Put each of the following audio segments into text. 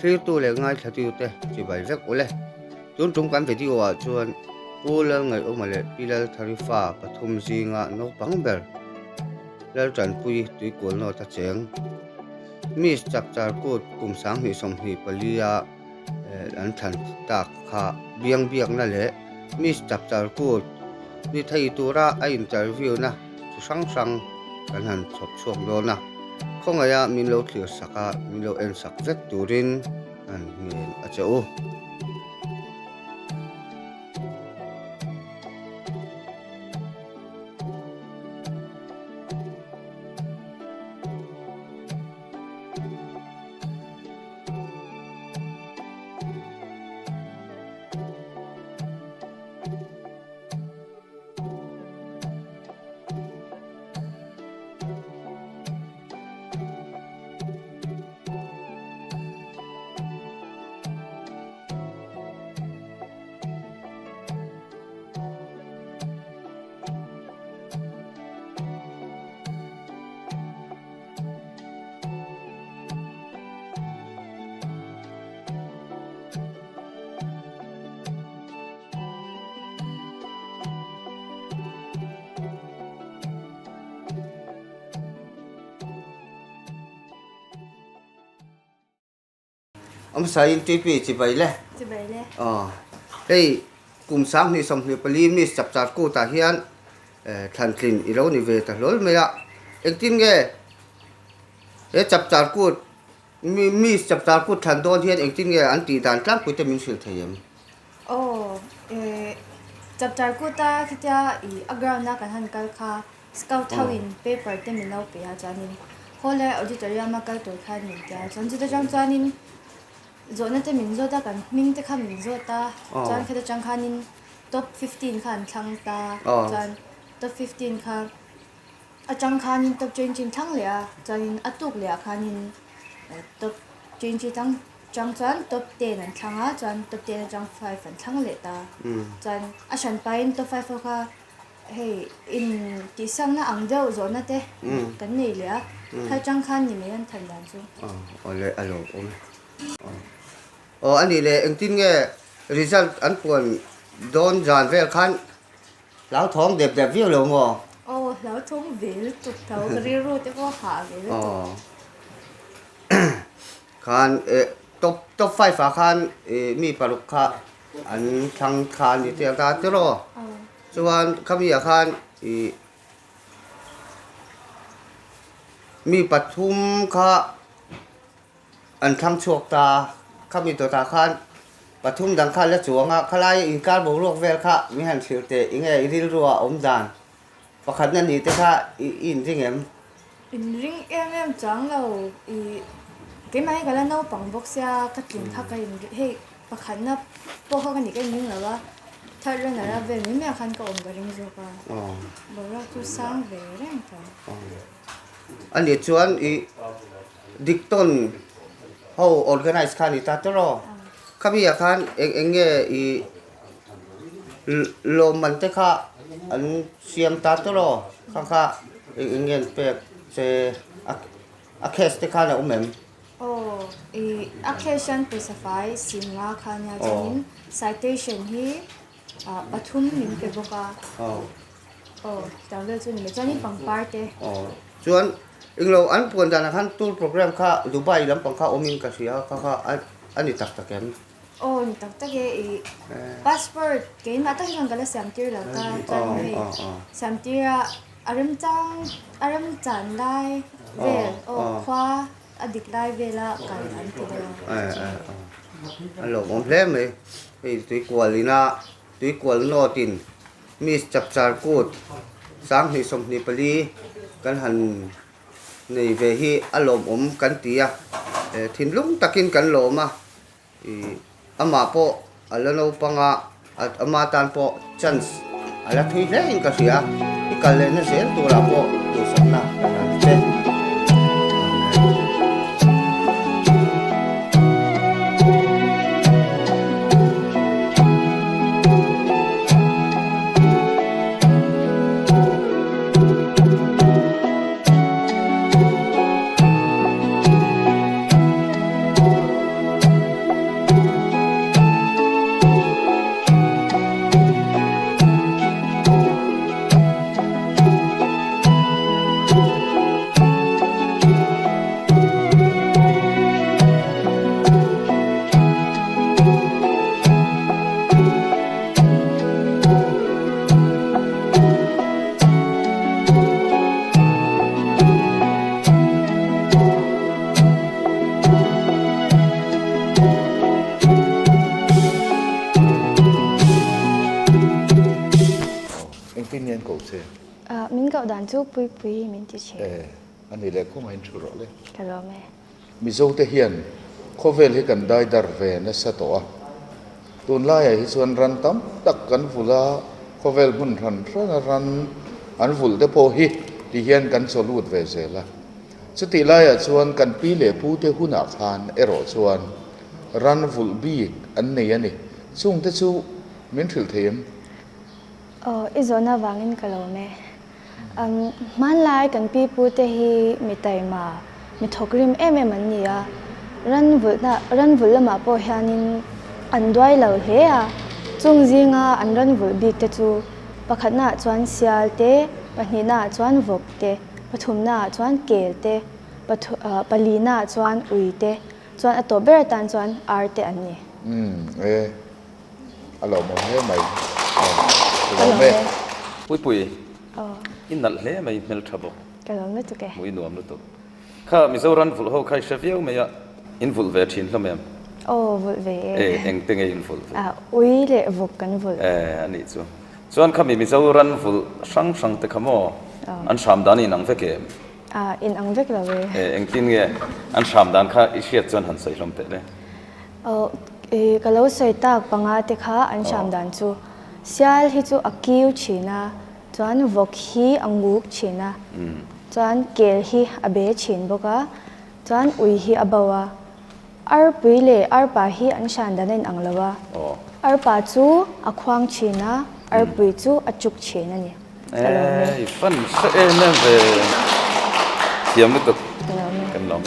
thlir tu le ngai thatu te chi bai vek ole tun tum kan video a chuan pulal ngai omale pilal tharifa pathum zinga no pangber lal tran pui tui kol no ta cheng mis chak char kut kum sang hi som hi palia an than tak kha biang biang na le mis chak char kut ni thei tura a interview na chu sang sang kan han chop chok do na khongaya min lo thlir saka min lo en sak vek turin an ngen a cheu sain tipi chi bai le hei kum sang ni som ni pali mi chap char ku ta hian than thlin i lo ni ve ta lol me ya ektin nge e chap char ku mi chap char ku than don hian ektin nge an ti dan tlang ku te min sil thayem chap char ku ta khitya I aground na kan han kal kha scout thawin paper te min no pe ha chanin hole auditorium ma kal to kha ni ta chanji ta jang chanin zona te min zo ta kan ming te kha min zo ta chan kha ta chang khanin top 15 khan thang ta chan top 15 kha a chang khanin top 20 thang le a chanin atuk le a khanin top 20 thang chang chan top 10 an thanga chan top 10 chang 5 an thang le ta chan a shan pain top 5 kha hey in ti sang na ang deuh zona te kan nei le a kha chang khan ni me an than dan chu ole alo anh đi le tin nghe result anh còn don dàn về khăn lão thong đẹp đẹp view luôn ngò lão thong về tụt thấu cái ro te ko ha về khăn top 5 phá khăn mi paruk kha anh thăng khăn đi theo ta thế rồi chuan kami khăn mi pathum kha anh thăng chuộc ta kami to ta khan pathum dang khan la chuanga khalai in kar bo rok vel kha mi han thil te inge iril ruwa om dan pakhat na ni te kha in ring em chang lo cái máy cái là nấu bằng bốc xe các chuyện khác cái hey pakhat na po ho kan ni cái ning la thar ren la ve mi me khan ko om ga ring zo ka bo ra tu sang ve ren ta ani chuan dikton how organize khan ita tro kami khan enge lo man te kha an siam ta tro kha ingen pe se a case te kha na umem occasion specify singa khanya chain citation hi pathum min pe boka tawle chu ni chani pang parte chuan inglo an pon dan khan tour program kha Dubai lam pang kha omin ka sia kha ani tak takem ni tak tak e passport ke na ta hang gala samtir la ka tan he samtira aram chan lai ve khwa adik lai ve la kan an ti alo om hle me tui kwalina tui kwal no tin mis chap char kut sang hi som ni pali kan han nei ve hi alom om kan tia thin lung takin kan lo ma ama po alano panga at ama tan po chance ala thui le in ka sia ikale na sel tu la po tu sakna che tin nhân cầu xe mình cậu đàn chú bùi bùi mình chỉ chế anh ấy lại không hay chịu rồi đấy cái đó mẹ mi dâu te hiền khó về thì cần đai dar về nó sẽ tổ tuần lai ấy xuân ran tắm tất cần phụ la khó về muốn ran anh phụ te po hi thì hiền cần số lụt về rồi là sự tỷ lai ở xuân cần pi lệ pu te hun ở khan ero xuân ran phụ bi anh này sung te su miễn thử thêm izona wangin kalome man lai kan pi pu te hi mi tai ma mi thokrim em an nia ran vul ma po hianin an doi lo he a chung zinga an ran vul bik te chu pakhatna chuan sial te pahnina chuan vok te pathumna chuan kel te palina chuan ui te chuan atober tan chuan ar te an ni alo mo he mai kalome pui in nal hle mai mel thabo kalome tu ke mui nuam lu to kha mizoran vul ho khai shaviu me ya in vul ve thin hlom em vul ve eng tenge in vul ui le vok kan vul ani chu chuan kha mi mizoran vul sang te khamo an sham dani nang ve ke in ang vek la we eng tin nge an sham dan kha i hriat chuan han sai hlom te le kalau soi tak panga te kha an sham dan chu sial hi chu akiu china chuan vok hi anguk china chuan kel hi abe chin boka chuan ui hi abawa ar puile ar pa hi an shan danen anglawa ar pa chu akhwang china ar pui chu achuk china ni fan se ne ve tiam lu to kan lom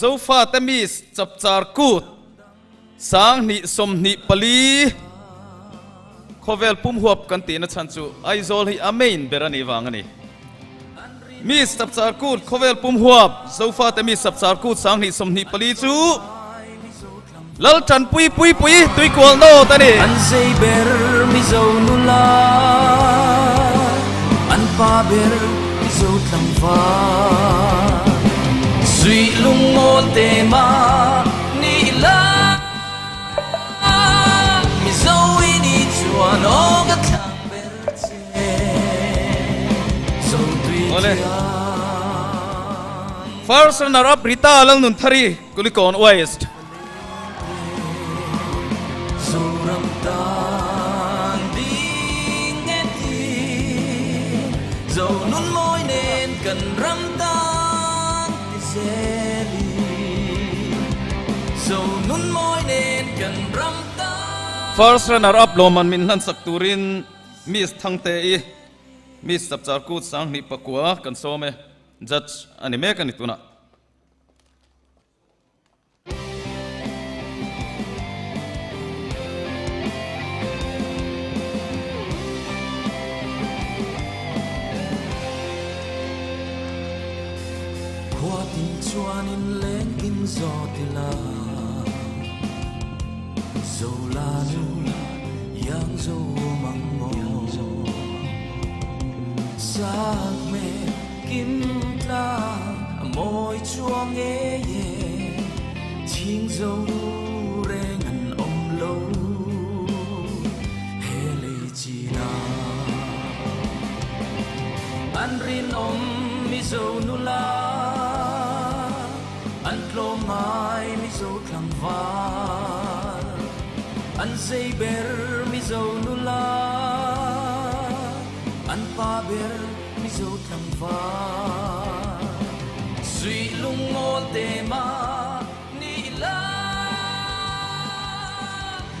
Zofa tamis chapchar kut sang ni som ni pali khovel pum huap kan ti na chanchu aizol hi amein berani wangani mis chapchar kut khovel pum huap zofa tamis chapchar kut sang ni som ni pali chu lal chan pui tui kwal no tani an sei ber mi zo nula an pa ber mi zo tlang va Sui lung mo te ma ni la mi zo ni chuan o ga thang ber che zo tui first runner up Rita lang nun thari Kulikon West zo ram tan ding eti zo nun moi nen kan ram first runner up loman min han sakturin miss thangte I miss sapchar kut sang ni pakwa kan some judge anime kan ituna Tin chuan in leng in zo tila zo la nu yang zo mang mo sak me kim tla moi chuang e ye ching zo reng an om lo hele chi na an rin om mi zo nu la an klom mai mi zo tlang van an sei ber mi zo nula an pa ber mi zo tlang van sui lung ol te ma ni la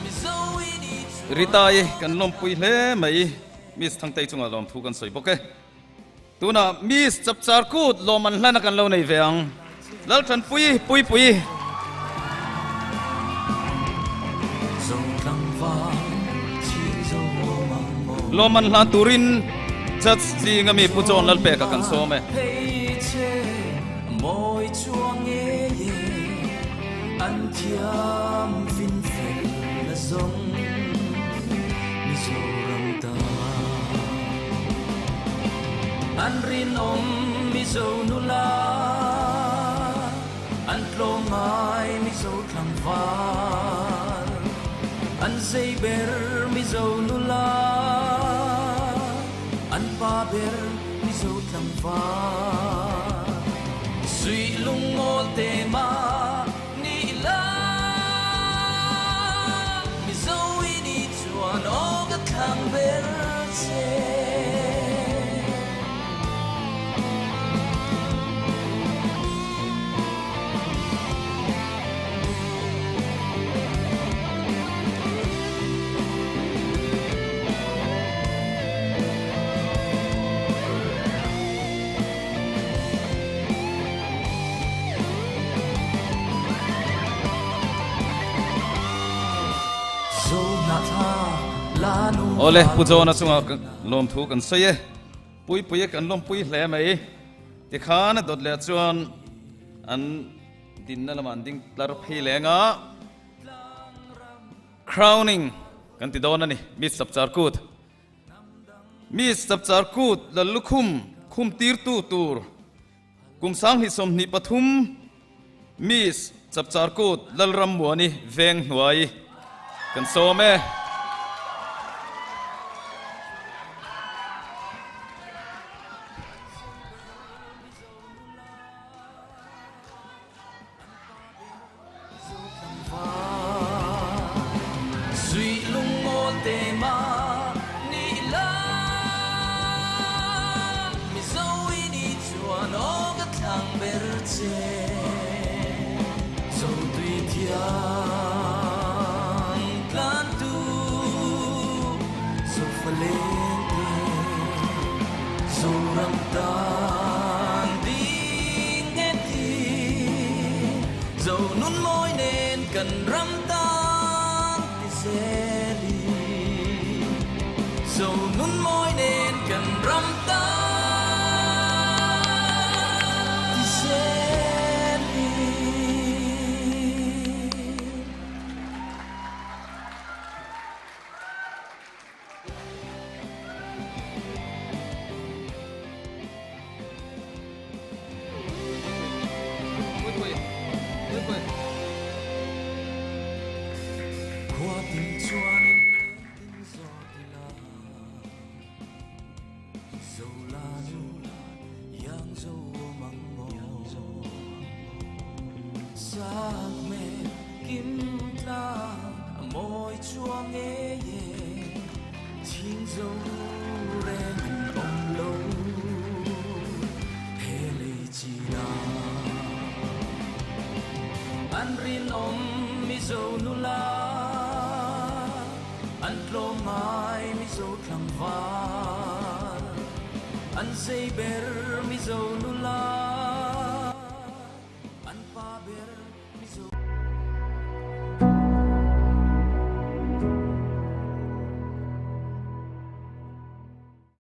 mi zo ini ritai kan lom pui hle mai mis thang tei chunga lom thu kan soi boke tuna mis chap char kut loman hlana kan lo nei veang lal than pui dầu thăng vang chỉ dầu mang mồ loman hlan turin chat chi ngami pu chon lal pe ka kan so me thấy chê môi chua nghe ye ăn thiam vinh phèn là giống mi dầu răng ta ăn rin om mi dầu nu la ăn lo ngai mi dầu thăng van ăn dây ber mi dầu nu la ăn ba ber mi dầu thăng van suy lung ngô tê ma ni la mi dầu y đi chuan o cái thang ber che ole pu chon a chunga lom thu kan sei e pui kan lom pui hle mai ti khan dot le chuan an din na laman ding tlar phei lenga crowning kan ti don ani mi sap char kut la lukhum khum tir tu tur kum sang hi som ni pathum mi sap char kut lal ram muani veng hnuai kan so me ăn dây ber mi dầu nu